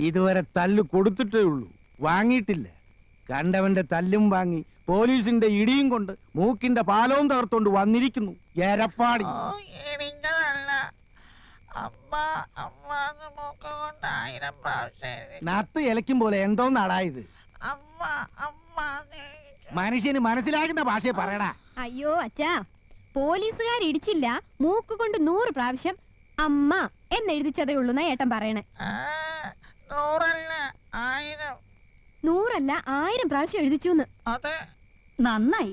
ഇതുവരെ തല്ല് കൊടുത്തിട്ടേ ഉള്ളൂ, വാങ്ങിയിട്ടില്ല. കണ്ടവന്റെ തല്ലും വാങ്ങി പോലീസിന്റെ ഇടിയും കൊണ്ട് മൂക്കിന്റെ പാലവും തകർത്തോണ്ട് വന്നിരിക്കുന്നു എരപ്പാടി. നത്ത് ഇലയ്ക്കും പോലെ എന്തോന്നാടാ ഇത്? മനുഷ്യന് മനസ്സിലാകുന്ന ഭാഷയെ പറയടാ. അയ്യോ അച്ഛാ, പോലീസുകാർ ഇടിച്ചില്ല, മൂക്ക് കൊണ്ട് 100 പ്രാവശ്യം അമ്മ എന്നെഴുതിച്ചതേ ഉള്ളൂ എന്നാ ഏട്ടൻ പറയണേ. 100 അല്ല 1000 പ്രാവശ്യം എഴുതിച്ചു. നന്നായി.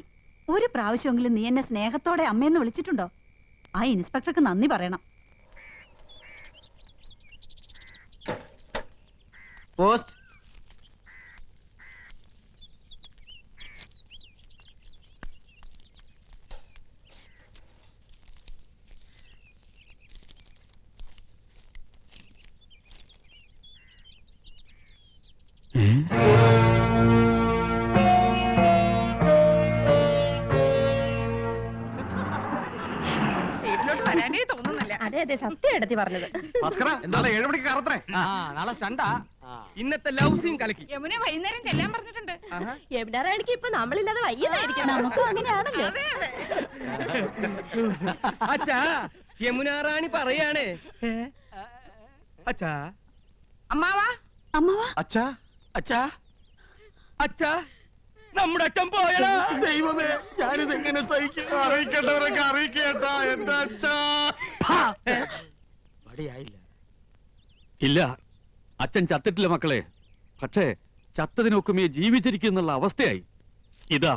ഒരു പ്രാവശ്യമെങ്കിലും നീ എന്നെ സ്നേഹത്തോടെ അമ്മയെന്ന് വിളിച്ചിട്ടുണ്ടോ? ആ ഇൻസ്പെക്ടർക്ക് നന്ദി പറയണം. പോസ്റ്റ്. അതെ അതെ, സത്യം എടുത്തി പറഞ്ഞത്. നാളെ സ്റ്റണ്ടാ. ഇന്നത്തെ ലവ് സീൻ കലക്കി. യമുന വൈകുന്നേരം ചെല്ലാൻ പറഞ്ഞിട്ടുണ്ട്. യമുനാറാണിക്ക് ഇപ്പൊ നമ്മളില്ലാതെ വയ്യതായിരിക്കും. നമുക്കും അങ്ങനെയാണല്ലോ. അച്ഛാ, യമുന റാണി പറയാണ്. അച്ഛാ, അമ്മാവാ, അമ്മവാ, അച്ഛാ, അച്ഛാ, അച്ഛാ, നമ്മുടെ അച്ഛൻ പോയടാ. ദൈവമേ, ഞാനിത് എങ്ങനെ സഹിക്കും? അറിയിക്കേണ്ടവരൊക്കെ അറിയിക്കേട്ടാ എന്റെ അച്ഛാ. ഇല്ല, അച്ഛൻ ചത്തിട്ടില്ല മക്കളെ. പക്ഷേ ചത്തതിനൊക്കുമേ ജീവിച്ചിരിക്കുന്നുള്ള അവസ്ഥയായി. ഇതാ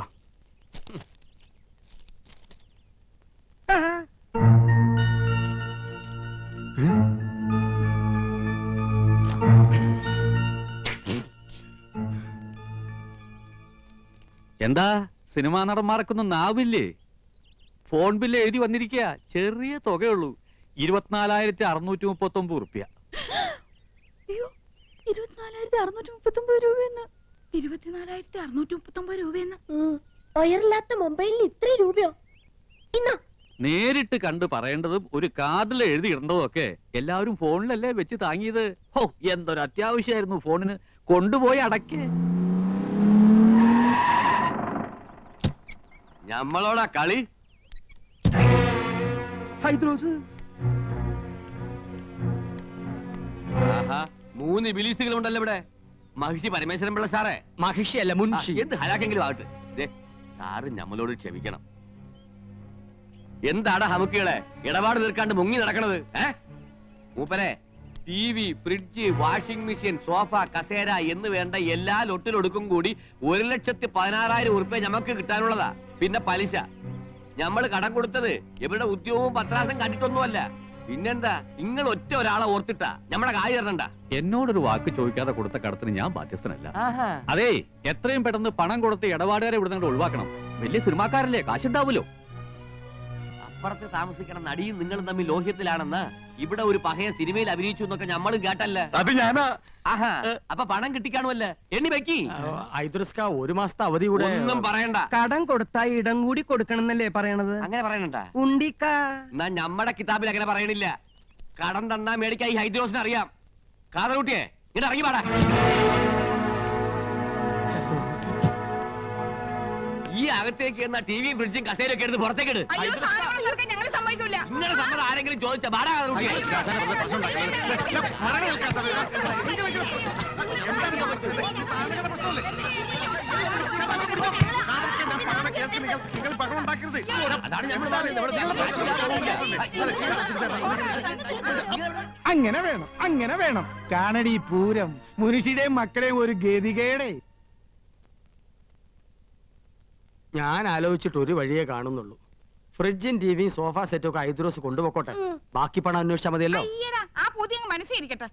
എന്താ സിനിമാ നടന്മാർക്കൊന്നും നാവില്ലേ? ഫോൺ ബില്ല് എഴുതി വന്നിരിക്കുക. ചെറിയ തുകയുള്ളൂ, 24,639 റുപ്യ. 24,639 രൂപയെന്ന്. 24,639 രൂപയെന്ന്. ഒയറില്ലാത്ത മൊബൈലിന് ഇത്രയും രൂപയോ? ഇന്നോ നേരിട്ട് കണ്ട് പറയേണ്ടതും ഒരു കാർഡിൽ എഴുതി ഇടേണ്ടതും ഒക്കെ എല്ലാവരും ഫോണിലല്ലേ വെച്ച് താങ്ങിയത്. ഹോ, എന്തൊരു അത്യാവശ്യമായിരുന്നു ഫോണിന്. കൊണ്ടുപോയി അടക്കേ. ഞമ്മളോടാ കളി. ആഹാ, 3 ബിലീസുകൾ ഉണ്ടല്ലോ ഇവിടെ. മഹിഷി പരമേശ്വരൻ പിള്ള സാറേ. മഹിഷി അല്ല, മുൻഷി. എന്ത് ഹലാക്കെങ്കിലും ആകട്ടെ. സാറ് ഞമ്മളോട് ക്ഷമിക്കണം. എന്താടാ ഹമുക്കികളെ ഇടപാട് തീർക്കാണ്ട് മുങ്ങി നടക്കണത്? മൂപ്പരെ, TV, fridge, washing machine, sofa, കസേര എന്ന് വേണ്ട എല്ലാ ലൊട്ടിലൊടുക്കും കൂടി 1,16,000 ഉറുപ്പ്യ ഞമ്മക്ക് കിട്ടാനുള്ളതാ. പിന്നെ പലിശ. ഞമ്മള് കടം കൊടുത്തത് ഇവരുടെ ഉദ്യോഗവും പത്രാസം കണ്ടിട്ടൊന്നുമല്ല. പിന്നെന്താ, നിങ്ങൾ ഒറ്റ ഒരാളെ ഓർത്തിട്ടാ ഞമ്മടെ കായ് തരണ്ട. എന്നോടൊരു വാക്ക് ചോദിക്കാതെ കൊടുത്ത കടത്തിന് ഞാൻ ബാധ്യസ്ഥനല്ല. അതെ, എത്രയും പെട്ടെന്ന് പണം കൊടുത്ത് ഇടപാടുകാരെ ഇവിടെ നിന്ന് ഒഴിവാക്കണം. വലിയ സിനിമാക്കാരല്ലേ, കാശുണ്ടാവുമല്ലോ. അപ്പുറത്ത് താമസിക്കണ നടിയും നിങ്ങളും തമ്മിൽ ലോഹ്യത്തിലാണെന്ന് ഇവിടെ ഒരു പഹയ സിനിമയിൽ അഭിനയിച്ചു എന്നൊക്കെ ഞമ്മളും കേട്ടല്ലേ. അത് ഞാനാ. ആഹാ, അപ്പൊ പണം കിട്ടിക്കാണുമല്ലേ? എണ്ണി വെക്കി. ഒരു മാസത്തെ അവധി കൂടെ. ഒന്നും പറയണ്ട. കടം കൊടുത്താ ഇടം കൂടി കൊടുക്കണമെന്നല്ലേ പറയണത്? അങ്ങനെ പറയണണ്ട. ഉണ്ടിക്കാ. എന്നാ ഞമ്മടെ കിതാബിൽ അങ്ങനെ പറയണില്ല. കടം തന്നാ മേടിക്കായി ഹൈദ്രോസിന് അറിയാം. കാതറൂട്ടിയെ ഇങ്ങോട്ട് ഇറങ്ങി പാടാ. ഈ അകത്തേക്ക് എന്നാ ടിവിയും ഫ്രിഡ്ജും കസേരയൊക്കെ എടുത്ത് പുറത്തേക്ക് ഇട്. ഞങ്ങൾ സമ്മതിക്കൂല. നിങ്ങളുടെ സമ്മതം ആരെങ്കിലും ചോദിച്ചാ പാടാ. അതാണ് ഞമ്മൾ അങ്ങനെ വേണം, അങ്ങനെ വേണം. കാണടി പൂരം, മുനുഷിയുടെയും മക്കളെയും ഒരു ഗതികേടെ. ഞാൻ ആലോചിച്ചിട്ട് ഒരു വഴിയേ കാണുന്നുള്ളൂ. ഫ്രിഡ്ജും ടിവിയും സോഫ സെറ്റും ഒക്കെ ഹൈദ്രോസ് കൊണ്ടുപോക്കോട്ടെ. ബാക്കി പണം അന്വേഷിച്ചാൽ മതിയല്ലോ. ആ പുതിയ മനസ്സിരിക്കട്ടെ.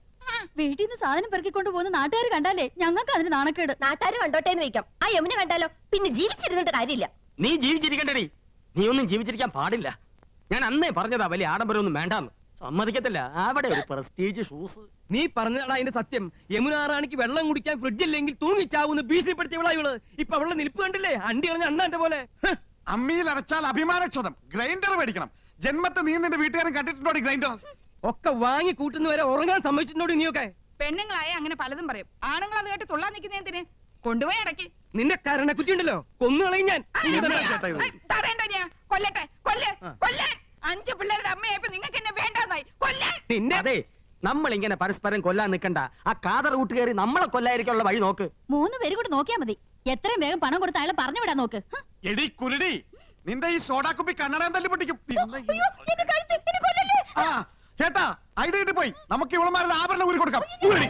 വീട്ടിൽ നിന്ന് സാധനം പെറുക്കിക്കൊണ്ട് പോകുന്ന നാട്ടുകാർ കണ്ടാലേ ഞങ്ങൾക്ക് അതിന് നാണക്കേട്. നാട്ടുകാർ കണ്ടോട്ടെ എന്ന് വെക്കാം. ആ യമുന കണ്ടാലോ പിന്നെ ജീവിച്ചിരുന്നിട്ട് കാര്യമില്ല. നീ ജീവിച്ചിരിക്കണ്ടേ? നീ ഒന്നും ജീവിച്ചിരിക്കാൻ പാടില്ല. ഞാൻ അന്നേ പറഞ്ഞതാ വലിയ ആഡംബരമൊന്നും വേണ്ടാന്ന്. സമ്മതിക്കത്തില്ല. അവിടെ ഒരു പ്രസ്റ്റീജ് ഷൂസ്. നീ പറഞ്ഞതാണ് അതിന്റെ സത്യം. യമുന റാണിക്ക് വെള്ളം കുടിക്കാൻ ഫ്രിഡ്ജ് ഇല്ലെങ്കിൽ തൂങ്ങിച്ചാവുന്ന ഭീഷണിപ്പെടുത്തിയവളാ ഇവള്. ഇപ്പൊ അവളുടെ നിൽപ്പ് കണ്ടില്ലേ? അണ്ടി കളഞ്ഞ അണ്ണാന്റെ പോലെ. അമ്മിയിൽ അരച്ചാൽ അഭിമാനക്ഷതം. ഗ്രൈൻഡർ മേടിക്കണം. ജന്മത്തെ നീ നിന്റെ വീട്ടുകാരൻ കണ്ടിട്ടുണ്ടോ ഗ്രൈൻഡർ? ഒക്കെ വാങ്ങി കൂട്ടുന്നവരെ ഉറങ്ങാൻ സമ്മതിച്ചിട്ടുണ്ടോ നീയൊക്കെ? പെണ്ണുങ്ങളായ അങ്ങനെ പലതും പറയും. ആണുങ്ങൾ അത് കേട്ട് തുള്ളാൻ നിൽക്കുന്നതിന് കൊണ്ടുപോയി അടക്കി. നിന്റെ കരണക്കുറ്റി ഉണ്ടല്ലോ, കൊന്നുകളയും ഞാൻ. തടയണ്ട, ഞാൻ കൊല്ലട്ടെ, കൊല്ലാൻ. 5 പിള്ളേരുടെ അമ്മയായപ്പോ നിങ്ങൾക്ക് എന്നെ വേണ്ടാന്നായി. കൊല്ലാൻ. നിന്റെ അതെ, നമ്മൾ ഇങ്ങനെ പരസ്പരം കൊല്ലാൻ നിൽക്കണ്ട. ആ കാതർ റൂട്ട് കയറി നമ്മളെ കൊല്ലായിരിക്കുള്ള വഴി നോക്ക്. 3 പേര് കൂടെ നോക്കിയാ മതി. എത്രയും വേഗം പണം കൊടുത്ത് അയാളെ പറഞ്ഞു വിടാൻ നോക്ക്. എടി കുരുടി, നിന്റെ ഈ സോഡാ കുപ്പി കണ്ണടം തല്ലി പൊട്ടിക്കും. ആ ചേട്ടാ, ഐഡിയ കിട്ടി പോയി. നമുക്ക് ഇവളമാരുടെ ആഭരണം ഊരി കൊടുക്കാം. തരില്ല,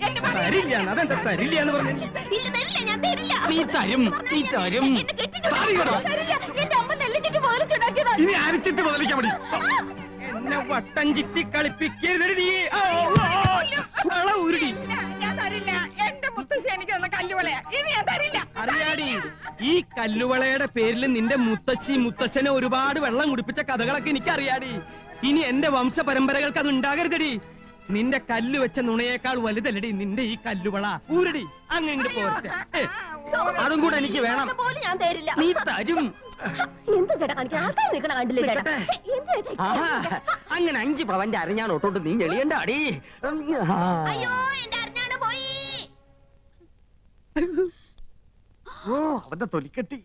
എന്റെ മകൻ. തരില്ല, അതെന്താ തരില്ല എന്ന് പറഞ്ഞു? ഇല്ല, തരില്ല, ഞാൻ തരില്ല. നീ തരും, നീ തരും. എന്നെ കെട്ടിച്ചു വിടാൻ തരില്ല. എന്റെ അമ്മ നെല്ലിച്ചിട്ട് മുതലിച്ചുണ്ടാക്കിയതാ. ഇനി അരിച്ചിട്ട് മുതലിക്കാൻ മതി. എന്നെ വട്ടം ചിറ്റി കളിപ്പിക്കരുത് നീ. ഉരുടി ഇല്ല, ഞാൻ തരില്ല. എന്റെ മുത്തശ്ശി എനിക്ക് തന്ന കല്ലുവളയാ. ഇത് ഞാൻ തരില്ല. അറിയാടി, ഈ കല്ലുവളയുടെ പേരിൽ നിന്റെ മുത്തശ്ശി മുത്തച്ഛനെ ഒരുപാട് വെള്ളം കുടിപ്പിച്ച കഥകളൊക്കെ എനിക്കറിയാടി. ഇനി എന്റെ വംശ പരമ്പരകൾക്ക് അത് ഉണ്ടാകരുതടി. നിന്റെ കല്ല് വെച്ച നുണയേക്കാൾ വലുതല്ലടി നിന്റെ ഈ കല്ലുവള. ഊരടി അങ്ങനെ പോരട്ടെ. അതും കൂടെ എനിക്ക് വേണം. പോലും ഞാൻ തരില്ല. നീ തരും. എന്ത് ചേട്ടാ കാണിക്കാൻ ആൾക്കാർ നിൽക്കണ കണ്ടില്ലേ ചേട്ടാ? നിൽക്കട്ടെ. എന്ത് ചേട്ടാ? ആഹാ, അങ്ങനെ 5 പവന്റെ അരഞ്ഞാൻ ഒട്ടോട്ട് നീ ഞെളിയണ്ട അടി. അയ്യോ, എന്റെ അറിഞ്ഞാണ് പോയി. ഓ, അവന്റെ തൊലിക്കെട്ടി.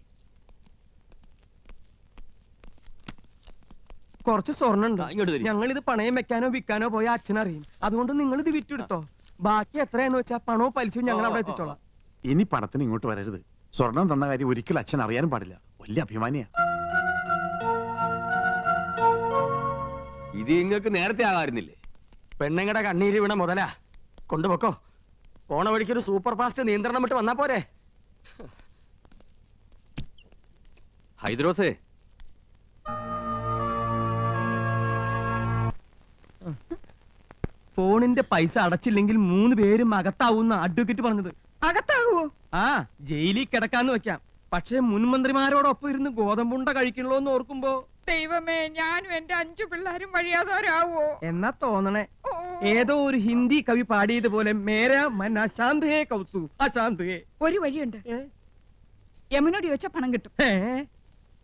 കുറച്ച് സ്വർണ്ണുണ്ട്. ഇങ്ങോട്ട് തരും. ഞങ്ങൾ ഇത് പണയം വെക്കാനോ വിൽക്കാനോ പോയ അച്ഛനറിയും. അതുകൊണ്ട് നിങ്ങൾ ഇത് വിറ്റെടുത്തോ. ബാക്കി എത്രയാന്ന് വെച്ചാ പണവും പലിശയും ഞങ്ങൾ അവിടെ എത്തിച്ചോളാം. ഇനി പണത്തിന് ഇങ്ങോട്ട് വരരുത്. സ്വർണം തന്ന കാര്യം ഒരിക്കലും അച്ഛൻ അറിയാനും പാടില്ല. വലിയ അഭിമാനിയാ. ഇത് നിങ്ങൾക്ക് നേരത്തെ ആകാറുന്നില്ലേ? പെണ്ണുങ്ങളുടെ കണ്ണീര് വീണ മുതലാ. കൊണ്ടുപോക്കോ. പോണ വഴിക്കൊരു സൂപ്പർ ഫാസ്റ്റ് നിയന്ത്രണം വിട്ട് വന്നാ പോരെ. ഹൈദ്രോസേ, ഫോണിന്റെ പൈസ അടച്ചില്ലെങ്കിൽ 3 പേരും അകത്താവുന്ന അഡ്വക്കേറ്റ് പറഞ്ഞത്. അകത്താകുവോ? ആ, ജയിലിൽ കിടക്കാന്ന് വെക്കാം. പക്ഷെ മുൻമന്ത്രിമാരോടൊപ്പം ഇരുന്ന് ഗോതമ്പുണ്ട കഴിക്കണല്ലോ എന്ന് ഓർക്കുമ്പോ ദൈവമേ, ഞാനും എന്റെ 5 പിള്ളേരും വഴിയാതോരാവോ? എന്നാ തോന്നണേ. ഓ, ഏതോ ഒരു ഹിന്ദി കവി പാടിയതുപോലെ മേരാ മൻ അശാന്ത് ഹേ കൗസു അശാന്ത് ഹേ. ഒരു വഴിയുണ്ട്. യമുനോട് ചോദിച്ചാ പണം കിട്ടും. ഏ?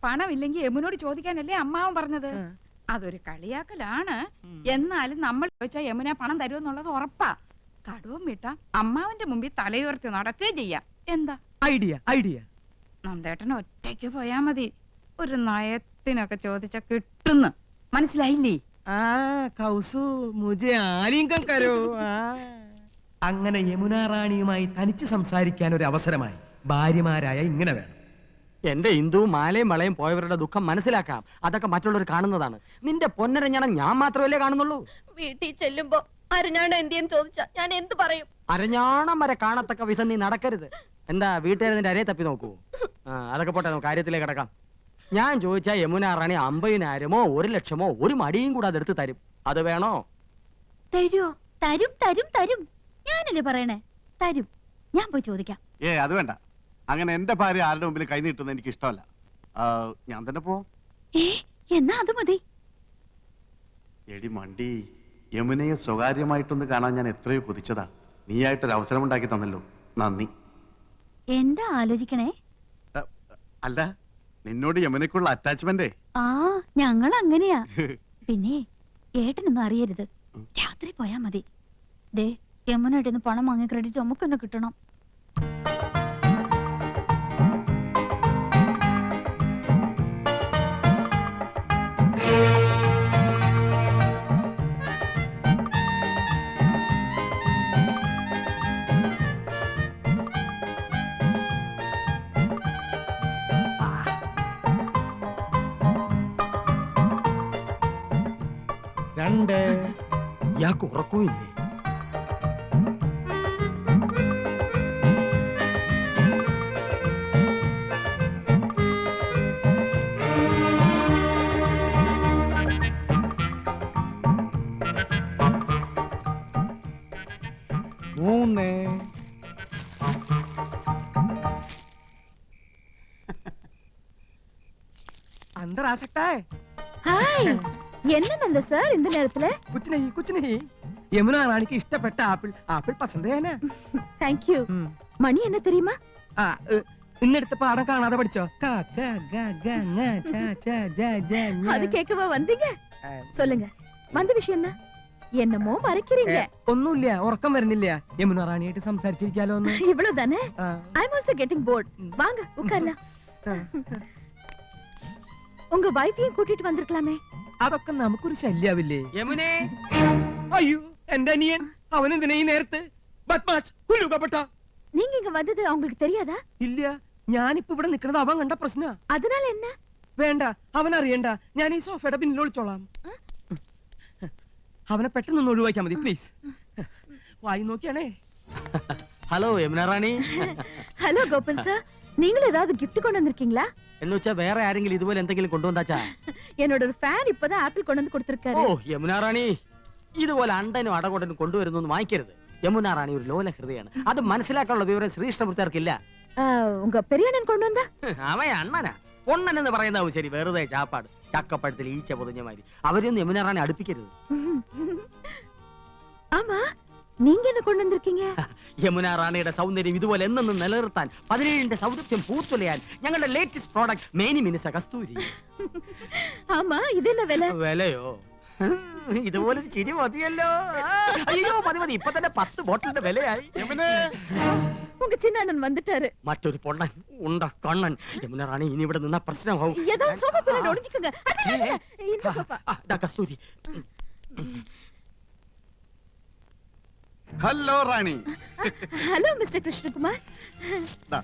പണമില്ലെങ്കിൽ യമുനോട് ചോദിക്കാനല്ലേ അമ്മാവൻ പറഞ്ഞത്. അതൊരു കളിയാക്കലാണ്. എന്നാലും നമ്മൾ ചോദിച്ചാൽ യമുന പണം തരുമെന്നുള്ളത് ഉറപ്പാ. കടവും വിട്ടാ അമ്മാവന്റെ മുമ്പിൽ തലയുയർത്തി നടക്കുകയും ചെയ്യാം. എന്താ ഐഡിയ ഐഡിയ. നന്ദേട്ടൻ ഒറ്റയ്ക്ക് പോയാ മതി. ഒരു നയത്തിനൊക്കെ ചോദിച്ചാ കിട്ടുന്നു. മനസ്സിലായില്ലേ? ആ കൗസു മുझे ആലിംഗം കരോ. അങ്ങനെ യമുന റാണിയുമായി തനിച്ച് സംസാരിക്കാൻ ഒരു അവസരമായി. ഭാര്യമാരായ ഇങ്ങനെ വേണം. എന്റെ ഹിന്ദു മാലയും വളയും പോയവരുടെ ദുഃഖം മനസ്സിലാക്കാം. അതൊക്കെ മറ്റുള്ളവർ കാണുന്നതാണ്. നിന്റെ പൊന്നരഞ്ഞാണം ഞാൻ മാത്രമല്ലേ കാണുന്നുള്ളൂ. വീട്ടിൽ ചെല്ലുമ്പോ അരഞ്ഞാണ്ട് എന്തിയെന്ന് ചോദിച്ചാ ഞാൻ എന്ത് പറയും? അരഞ്ഞാണം വരെ കാണത്തക്ക വിധം നീ നടക്കരുത്. എന്താ വീട്ടുകാരെ നിന്റെ അരയെ തപ്പി നോക്കൂ. അതൊക്കെ പോട്ടെ, നമുക്ക് കാര്യത്തിലേക്ക് കിടക്കാം. ഞാൻ ചോദിച്ചാ യമുന റാണി 50,000-മോ 1,00,000-മോ ഒരു മടിയും കൂടെ അതെടുത്ത് തരും. അത് വേണോ? തരുമോ? തരും തരും തരും. ഞാനല്ലേ പറയണേ, തരും. ഞാൻ പോയി ചോദിക്കാം. അത് വേണ്ട. അങ്ങനെ എന്റെ ഭാര്യ ആരുടെ മുമ്പിൽ കൈ നീട്ടുന്നത് എനിക്ക് ഇഷ്ടമല്ല. ഞാൻ തന്നെ പോ. എന്നാ അത് മതി. എടി മണ്ടി, യമുനയെ സ്വകാര്യമായിട്ടൊന്ന് കാണാൻ ഞാൻ എത്രയോ കൊതിച്ചതാ. നീയായിട്ടൊരു അവസരം ഉണ്ടാക്കി തന്നല്ലോ, നന്ദി. എന്താ ആലോചിക്കണേ? അല്ല, നിന്നോട് യമുനയ്ക്കുള്ള അറ്റാച്ച്മെന്റ്. ആ, ഞങ്ങൾ അങ്ങനെയാ. പിന്നെ ഏട്ടനൊന്നും അറിയരുത്. രാത്രി പോയാ മതി. ദേ, യമുനയുടെ പണം വാങ്ങിയ ക്രെഡിറ്റ് നമുക്ക് തന്നെ കിട്ടണം. രണ്ട്. ഇയാൾക്ക് ഉറക്കമില്ലേ? മൂന്ന്. അന്തരാസക്തായ ഹായ്, என்னங்க சார் இந்த நேரத்துல? कुछ नहीं. யமுனா ராணிக்கு இஷ்டப்பட்ட ஆப்பிள் பசந்த் है ना? Thank you. மணி என்ன தெரியுமா? ഇന്നെടുത്ത പാഠം കാണാതെ പഠിച്ചോ? அது கேட்கவா வந்தீங்க? சொல்லுங்க, வந்த விஷயம் என்ன? என்னமோ மறைக்கிறீங்க ഒന്നുമില്ല, ഉറക്കം വരുന്നില്ല. യമുന റാണിയായിട്ട് സംസാരിച്ചിരിക്കാലോ ഒന്ന്. இவ்வளவு தானே ஐ அம் ஆல்சோ கெட்டிங் போர்ட் வாங்க உட்காரலாம் உங்க வைஃபையும் கூட்டிட்டு வந்திருக்கலாமே അതൊക്കെ നമുക്കൊരു ശല്യാവില്ലേ? യമുനേ, അയ്യോ എന്റെ അനിയൻ, അവൻ എന്തിനാ ഈ നേരത്ത്? ബദ്മാഷ്, കുലുക്കപ്പെട്ട. நீங்க இங்க வந்தது அவங்களுக்கு தெரியாதா ഇല്ല, ഞാനിപ്പോ ഇവിടെ നിക്കണത് അവൻ കണ്ട പ്രശ്ന. அதனால என்ன വേണ്ട, അവൻ അറിയണ്ട. ഞാൻ ഈ സോഫയുടെ പിന്നിൽ ഒളിച്ചോളാം. അവനെ പെട്ടെന്ന് ഒഴിവാക്കിയാ മതി പ്ലീസ്. വായി നോക്കിയാണേ. ഹലോ യമുന റാണി. ஹலோ கோபன் சார் நீங்களும் ஏதாவது gift கொண்டு வந்திருக்கீங்களா എന്ന് വെച്ചാ വേറെ ആരെങ്കിലും ഇതുപോലെ എന്തെങ്കിലും കൊണ്ടുവന്നാച്ചാ? என்னோட ஒரு ஃபேன் இப்பதான் ஆப்பிள் கொண்டு வந்து ഓ கொடுத்திருக்காரு യമുന റാണി, ഇതുപോലെ അണ്ടനും അടകൊണ്ടനും കൊണ്ടുവരുന്നു വാങ്ങിക്കരുത്. യമുന റാണി ഒരു ലോല ഹൃദയാണ്. അത് മനസ്സിലാക്കാനുള്ള വിവരം ശ്രീകൃഷ്ണമൂർത്തിയാർക്കില്ല. உங்க பெரிய அண்ணன் கொண்டு வந்தா അവൻ അണ്ണനാ. പൊണ്ണൻ എന്ന് പറയുന്നതാവും ശരി, വെറുതെ ചാപ്പാട്. ചക്കപ്പഴത്തിൽ ഈച്ച പൊതിഞ്ഞ മാതിരി. അവരെയൊന്നും യമുന റാണി അടുപ്പിക്കരുത്. ஆமா நீங்க என்ன கொண்டு வந்திருக்கீங்க യമുന റാണിയുടെ സൗന്ദര്യം ഇതുപോലെ എന്നെന്നും നിലനിർത്താൻ, 17ന്റെ സൗന്ദര്യം പൂത്തുലയാൻ ഞങ്ങളുടെ ലേറ്റസ്റ്റ് പ്രോഡക്റ്റ് മേനി മിനുസ കസ്തൂരി. ஆமா இது என்ன விலை വിലയോ? ഇതുപോലൊരു ചിരി മതിയല്ലോ. അയ്യോ മതി മതി, ഇപ്പൊ തന്നെ 10 ബോട്ടിലിന്റെ വിലയായി. உங்க சின்ன அண்ணன் வந்துட்டாரு മറ്റൊരു പൊണ്ണൻ ഉണ്ട കണ്ണൻ. യമുന റാണി ഇനി ഇവിടെ നിന്ന പ്രശ്നമാവും. ஏதாவது சோஃபா பின்னாடி ஒளிஞ்சுக்கோங்க இந்த sofa Kasthuri. Hello Rani. Hello mister Krishnakumar. ദാ,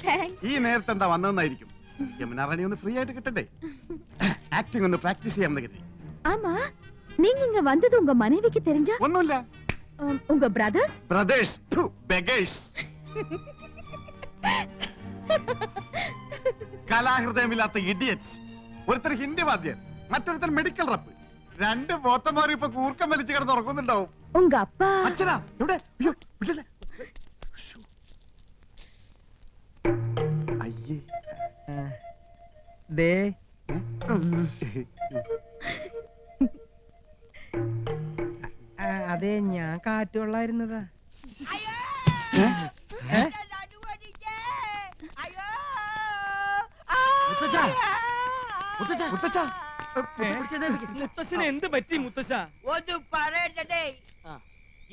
താങ്ക്സ്. ഈ നേരത്തെ എന്താ വന്നതെന്നായിരിക്കും. യമുന റാണി ഒന്ന് ഫ്രീ ആയിട്ട് കിട്ടണ്ടേ? ആക്ടിംഗ് ഒന്ന് പ്രാക്ടീസ് ചെയ്യാമെന്ന് കരുതി. ஆமா நீங்க இங்க வந்தது உங்க மனைவிக்கு தெரிஞ்சா? ഒന്നുമില്ല. உங்க பிரதர்ஸ் ബ്രദേഴ്സ്, ബെഗേഴ്സ്. കലാഹൃദയമില്ലാത്ത ഇഡിയറ്റ്സ്. ഒരുത്തർ ഹിന്ദി വാദ്യർ, മറ്റൊരുത്തർ മെഡിക്കൽ റപ്പ്. 2 പോത്തന്മാരും ഇപ്പൊ കൂർക്കം വലിച്ചു കിടന്ന് ഉറങ്ങുന്നുണ്ടാവും. உங்க அப்பா അച്ഛനാ എവിടെ? അയ്യോ വിടല്ലേ. അയ്യേ. ദേ, അതെ ഞാൻ കാറ്റുള്ളായിരുന്നതാ. മുത്തച്ഛാ, മുത്തശ്ശന് എന്ത് പറ്റി മുത്തശ്ശ? ഒന്ന് പറയട്ടെ,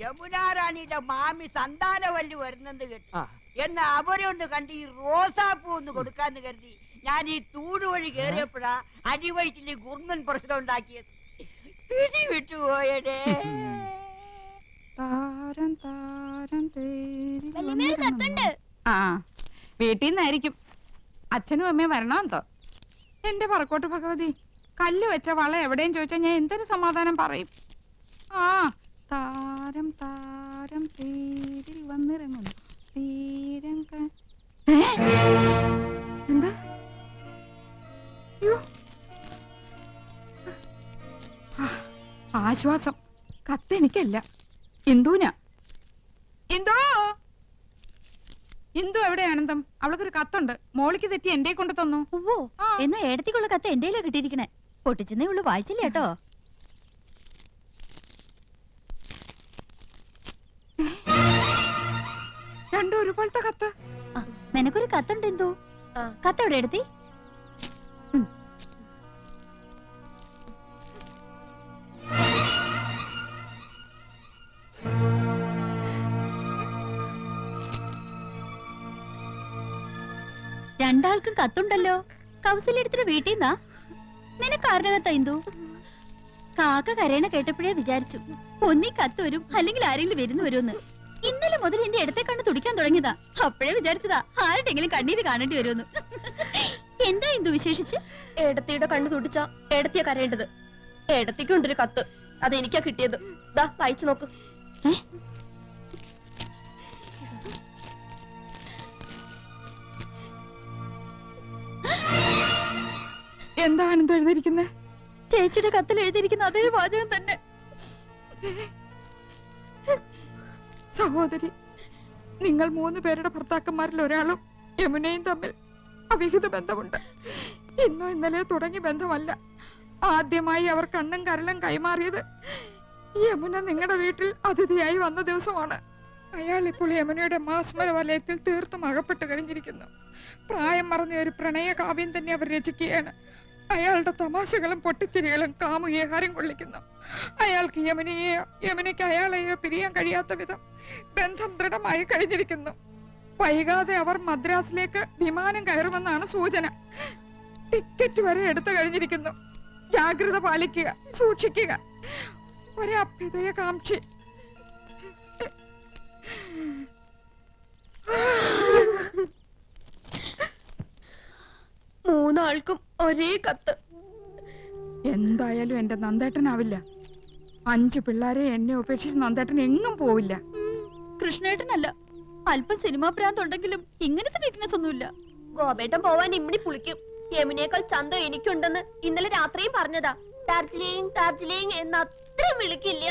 യമുനാ റാണിയുടെ മാമി സന്താനവല്ലി വരുന്നെന്ന് കേട്ടു. എന്ന് അവരെ ഒന്ന് കണ്ട് ഈ റോസാപ്പൂ ഒന്ന് കൊടുക്കാന്ന് കരുതി ഞാൻ ഈ തൂട് വഴി കേറിയപ്പോഴാ അടിവയറ്റില് ഗുർമൻ പ്രശ്നം ഉണ്ടാക്കിയത്. പിടി വിട്ടുപോയടേ. താരം താരം ആ വീട്ടിൽ നിന്നായിരിക്കും. അച്ഛനും അമ്മയും വരണമെന്തോ. എന്റെ പറക്കോട്ട് ഭഗവതി, കല്ല് വെച്ച വള എവിടെയും ചോദിച്ചാൽ ഞാൻ എന്തൊരു സമാധാനം പറയും. ആ താരം താരം തേരിൽ വന്നിറങ്ങുന്നു തീരം എന്താ? ആശ്വാസം. കത്ത് എനിക്കല്ല, ഇന്ദുവിനാ. ഇന്ദു, ഇന്ദു എവിടെ ആനന്ദം? അവൾക്കൊരു കത്തുണ്ട്. മോളിക്ക് തെറ്റി എന്റെ കൊണ്ട് തന്നു. ഓ എന്നാ ഏടത്തിക്കുള്ള കത്ത് എന്റെയിലാ കിട്ടിയിരിക്കണേ. പൊട്ടിച്ചെന്നേ ഉള്ളു, വായിച്ചില്ല കേട്ടോ. രണ്ടും ഒരുപോലത്തെ കത്ത്. നിനക്കൊരു കത്തുണ്ട് എന്തോ. കത്ത് എവിടെ എടുത്തി? രണ്ടാൾക്കും കത്തുണ്ടല്ലോ. കൗസല്യടുത്തിട്ട് വീട്ടിൽ നിന്നാ? നിനക്ക് ആരുടെ കത്താ ഇന്ദു? കാക്ക കരയണ കേട്ടപ്പോഴേ വിചാരിച്ചു ഒന്നീ കത്ത് വരും, അല്ലെങ്കിൽ ആരെങ്കിലും വരുന്നു വരുമെന്ന്. ഇന്നലെ മുതൽ എന്റെ ഇടത്തെ കണ്ണ് തുടിക്കാൻ തുടങ്ങിയതാ. അപ്പോഴേ വിചാരിച്ചതാ ആരുടെങ്കിലും കണ്ണീര് കാണേണ്ടി വരുമെന്ന്. എന്താ ഇന്ദു വിശേഷിച്ച്? ഏടത്തിയുടെ കണ്ണു തുടിച്ച ഏടത്തിയാ കരയേണ്ടത്. ഏടത്തിക്കുണ്ടൊരു കത്ത്, അത് എനിക്കാ കിട്ടിയത്. ദാ വായിച്ചു നോക്ക്. എന്താ ആനന്ദം എഴുതിയിരിക്കുന്നത്? ചേച്ചിയുടെ കത്തിൽ എഴുതിയിരിക്കുന്ന അതേ വാചകം തന്നെ. സഹോദരി, നിങ്ങൾ 3 പേരുടെ ഭർത്താക്കന്മാരിൽ ഒരാളും യമുനയും തമ്മിൽ അവിഹിത ബന്ധമുണ്ട്. ഇന്നോ ഇന്നലെയോ തുടങ്ങിയ ബന്ധമല്ല. ആദ്യമായി അവർ കണ്ണും കരളും കൈമാറിയത് യമുന നിങ്ങളുടെ വീട്ടിൽ അതിഥിയായി വന്ന ദിവസമാണ്. അയാൾ ഇപ്പോൾ യമുനയുടെ മാസ്മര വലയത്തിൽ തീർത്തും അകപ്പെട്ട് കഴിഞ്ഞിരിക്കുന്നു. പ്രായം മറന്ന ഒരു പ്രണയ കാവ്യം തന്നെ അവർ രചിക്കുകയാണ്. അയാളുടെ തമാശകളും പൊട്ടിച്ചിരികളും കാമുകിയെ ഹരം കൊള്ളിക്കുന്നു. അയാൾക്ക് യമുനയ്ക്ക് അയാളെയോ പിരിയാൻ കഴിയാത്ത വിധം ബന്ധം ദൃഢമായി കഴിഞ്ഞിരിക്കുന്നു. വൈകാതെ അവർ മദ്രാസിലേക്ക് വിമാനം കയറുമെന്നാണ് സൂചന. ടിക്കറ്റ് വരെ എടുത്തു കഴിഞ്ഞിരിക്കുന്നു. ജാഗ്രത പാലിക്കുക, സൂക്ഷിക്കുക. ഒരഭ്യുദയകാംക്ഷി. മൂന്നാൾക്കും ഒരേ കത്ത്. എന്തായാലും എന്റെ നന്ദേട്ടനാവില്ല. 5 പിള്ളേരെ എന്നെ ഉപേക്ഷിച്ച് നന്ദേട്ടൻ എങ്ങും പോവില്ല. കൃഷ്ണേട്ടനല്ല, അല്പം സിനിമാ ഭ്രാന്തുണ്ടെങ്കിലും ഇങ്ങനത്തെ വീക്ക്നെസ് ഒന്നുമില്ല. ഗോപേട്ടൻ പോവാൻ ഇമ്മിണി പുളിക്കും. യമുനേക്കാൾ ചന്തം എനിക്കുണ്ടെന്ന് ഇന്നലെ രാത്രിയും പറഞ്ഞതാ. ഡാർജിലിംഗ് ഡാർജിലിംഗ് എന്ന് അത്രയും വിളിക്കില്ല.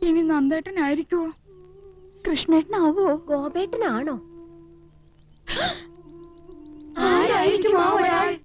ഇനി നന്ദേട്ടനായിരിക്കുവോ? കൃഷ്ണേട്ടനാവോ? ഗോപേട്ടനാണോ? ആരായിരിക്കും ആ ഒരാൾ?